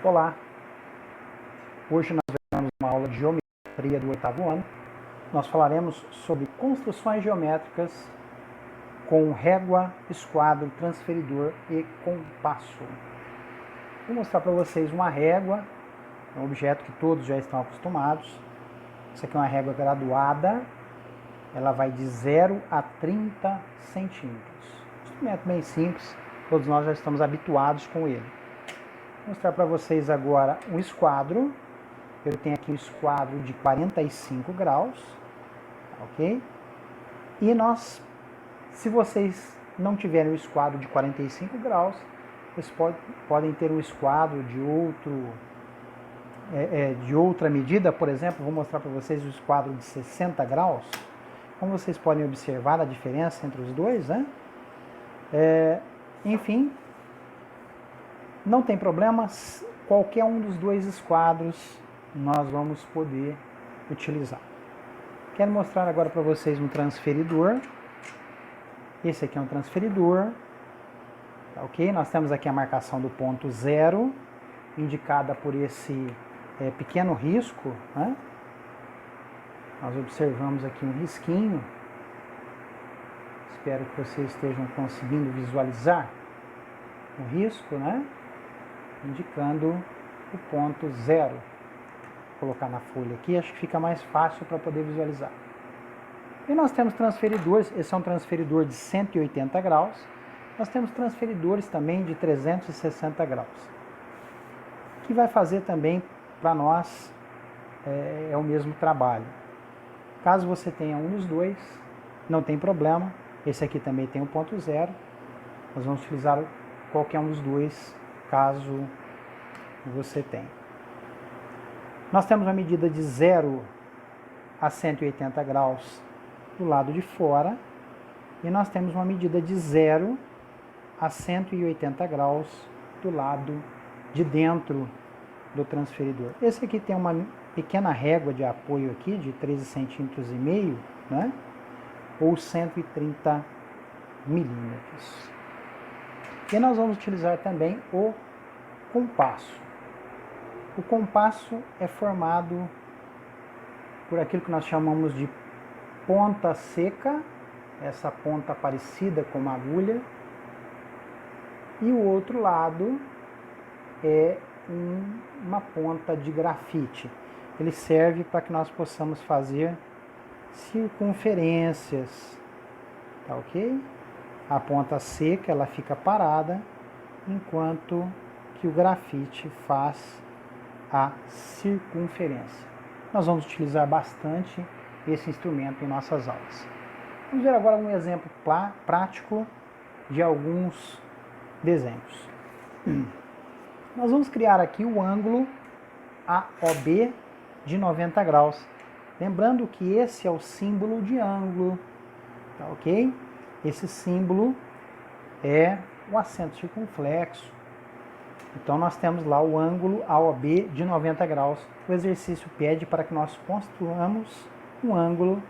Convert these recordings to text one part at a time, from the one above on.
Olá! Hoje nós veremos uma aula de geometria do 8º ano. Nós falaremos sobre construções geométricas com régua, esquadro, transferidor e compasso. Vou mostrar para vocês uma régua, um objeto que todos já estão acostumados. Essa aqui é uma régua graduada, ela vai de 0 a 30 centímetros. Instrumento bem simples, todos nós já estamos habituados com ele. Vou mostrar para vocês agora um esquadro. Eu tenho aqui um esquadro de 45 graus, ok? E se vocês não tiverem o esquadro de 45 graus, vocês podem ter um esquadro de outra medida. Por exemplo, vou mostrar para vocês o esquadro de 60 graus. Como vocês podem observar a diferença entre os dois, né? Enfim, não tem problema, qualquer um dos dois esquadros nós vamos poder utilizar. Quero mostrar agora para vocês um transferidor. Esse aqui é um transferidor, tá, ok? Nós temos aqui a marcação do ponto 0, indicada por esse pequeno risco, né? Nós observamos aqui um risquinho. Espero que vocês estejam conseguindo visualizar o risco, né? Indicando o ponto 0. Vou colocar na folha aqui, acho que fica mais fácil para poder visualizar. E nós temos transferidores, esse é um transferidor de 180 graus. Nós temos transferidores também de 360 graus. Que vai fazer também para nós é o mesmo trabalho. Caso você tenha um dos dois, não tem problema. Esse aqui também tem o ponto 0. Nós vamos utilizar qualquer um dos dois, caso você tenha. Nós temos uma medida de 0 a 180 graus do lado de fora, e nós temos uma medida de 0 a 180 graus do lado de dentro do transferidor. Esse aqui tem uma pequena régua de apoio aqui de 13,5 cm, né? Ou 130 milímetros. E nós vamos utilizar também o compasso. O compasso é formado por aquilo que nós chamamos de ponta seca, essa ponta parecida com uma agulha, e o outro lado é uma ponta de grafite. Ele serve para que nós possamos fazer circunferências, tá ok? A ponta seca, ela fica parada, enquanto que o grafite faz a circunferência. Nós vamos utilizar bastante esse instrumento em nossas aulas. Vamos ver agora um exemplo prático de alguns desenhos. Nós vamos criar aqui o ângulo AOB de 90 graus. Lembrando que esse é o símbolo de ângulo, tá ok? Esse símbolo é o acento circunflexo. Então nós temos lá o ângulo AOB de 90 graus. O exercício pede para que nós construamos um ângulo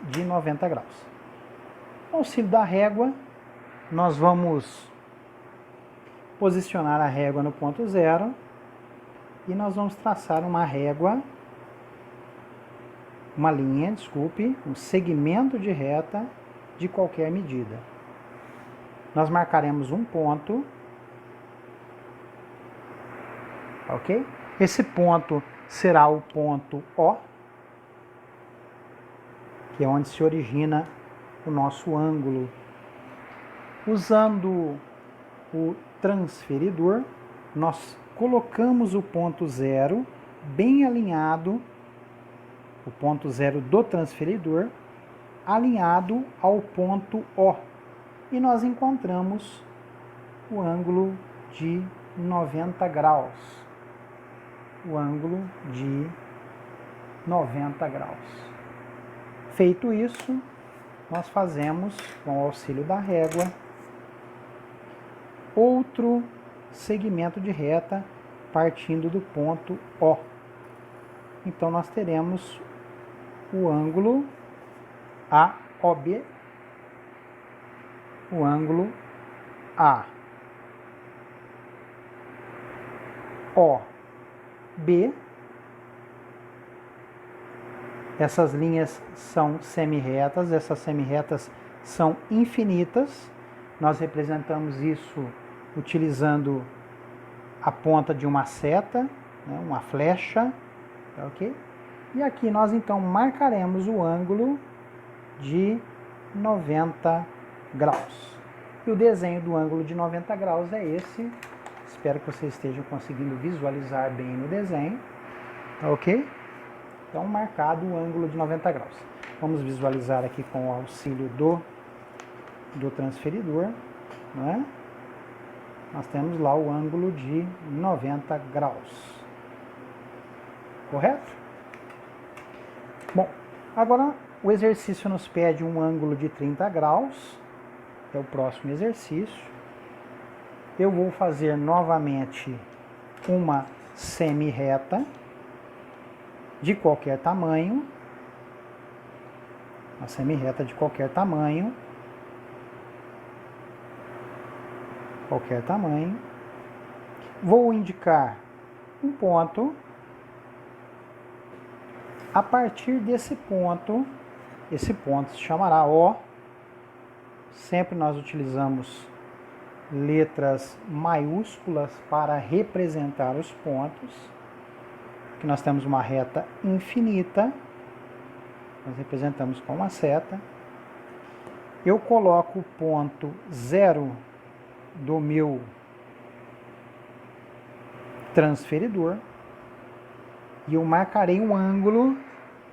de 90 graus. Com o auxílio da régua, nós vamos posicionar a régua no ponto 0 e nós vamos traçar uma linha, um segmento de reta de qualquer medida. Nós marcaremos um ponto, ok? Esse ponto será o ponto O, que é onde se origina o nosso ângulo. Usando o transferidor, nós colocamos o ponto 0 bem alinhado, o ponto 0 do transferidor, alinhado ao ponto O. E nós encontramos o ângulo de 90 graus. O ângulo de 90 graus. Feito isso, nós fazemos, com o auxílio da régua, outro segmento de reta partindo do ponto O. Então nós teremos o ângulo AOB, o ângulo OB. Essas linhas são semirretas, essas semirretas são infinitas. Nós representamos isso utilizando a ponta de uma seta, né, uma flecha, tá, ok? E aqui nós então marcaremos o ângulo de 90 graus. E o desenho do ângulo de 90 graus é esse. Espero que vocês estejam conseguindo visualizar bem no desenho, tá, ok? Então, marcado o ângulo de 90 graus. Vamos visualizar aqui com o auxílio do transferidor, né? Nós temos lá o ângulo de 90 graus. Correto? Bom, agora o exercício nos pede um ângulo de 30 graus. É o próximo exercício. Eu vou fazer novamente uma semi-reta de qualquer tamanho. Uma semi-reta de qualquer tamanho. Qualquer tamanho. Vou indicar um ponto. A partir desse ponto, esse ponto se chamará O. Sempre nós utilizamos letras maiúsculas para representar os pontos. Aqui nós temos uma reta infinita. Nós representamos com uma seta. Eu coloco o ponto 0 do meu transferidor e eu marcarei um ângulo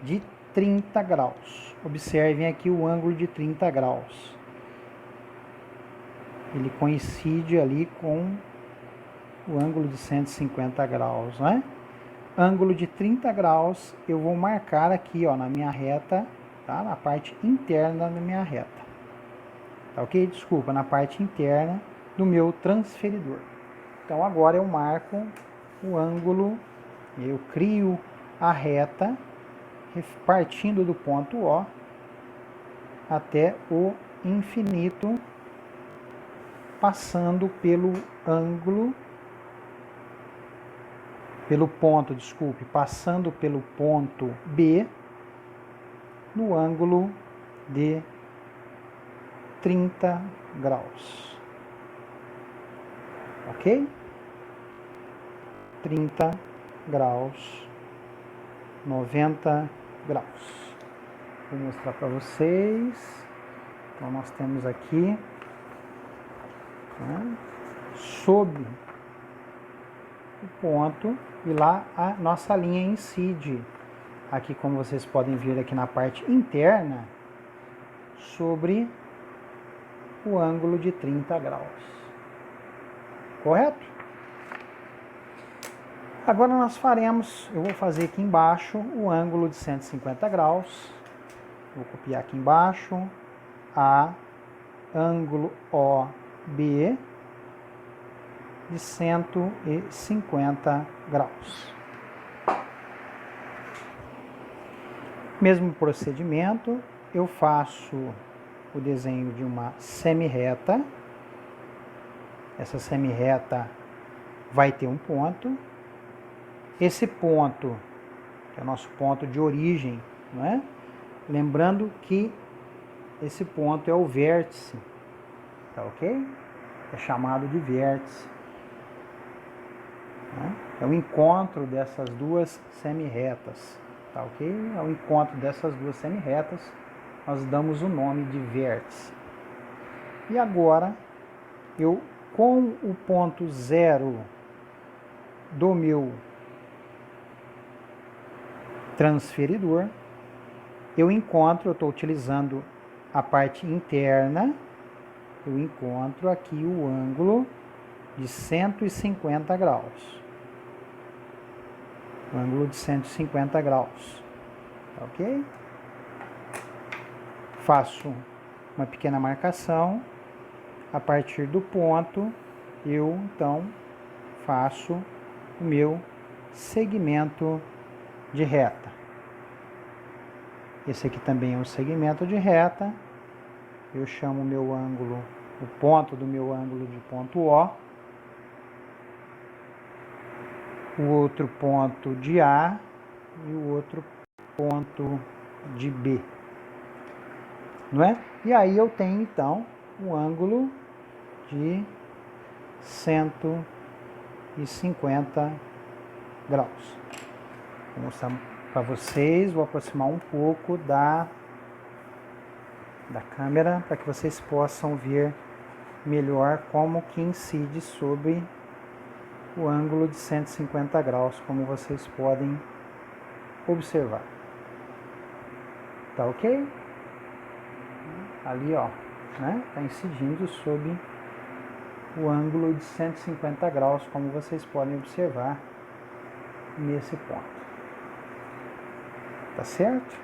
de 30 graus. Observem aqui o ângulo de 30 graus. Ele coincide ali com o ângulo de 150 graus, né? Ângulo de 30 graus eu vou marcar aqui, ó, na minha reta, tá? Na parte interna da minha reta. Tá ok? Desculpa, na parte interna do meu transferidor. Então agora eu marco o ângulo, eu crio a reta partindo do ponto O até o infinito, passando pelo ângulo, passando pelo ponto B no ângulo de 30 graus. Ok? 30 graus, 90 graus. Vou mostrar para vocês. Então nós temos aqui, né, sob o ponto, e lá a nossa linha incide. Aqui, como vocês podem ver aqui na parte interna, sobre o ângulo de 30 graus. Correto? Agora nós faremos, eu vou fazer aqui embaixo o ângulo de 150 graus. Vou copiar aqui embaixo a ângulo OB de 150 graus. Mesmo procedimento, eu faço o desenho de uma semi-reta. Essa semi-reta vai ter um ponto. Esse ponto, que é o nosso ponto de origem, não é? Lembrando que esse ponto é o vértice, tá ok? É chamado de vértice. É o encontro dessas duas semi-retas, tá ok? É o encontro dessas duas semi-retas, nós damos o nome de vértice. E agora, eu com o ponto 0 do meu transferidor, eu estou utilizando a parte interna, eu encontro aqui o ângulo de 150 graus. O ângulo de 150 graus. Ok? Faço uma pequena marcação. A partir do ponto, eu então faço o meu segmento de reta. Esse aqui também é um segmento de reta. Eu chamo o meu ângulo, o ponto do meu ângulo de ponto O. o outro ponto de A e o outro ponto de B, não é? E aí eu tenho então um ângulo de 150 graus. Vou mostrar para vocês, vou aproximar um pouco da câmera para que vocês possam ver melhor como que incide sobre o ângulo de 150 graus, como vocês podem observar. Tá ok? Ali, ó, né? Tá incidindo sobre o ângulo de 150 graus, como vocês podem observar nesse ponto. Tá certo?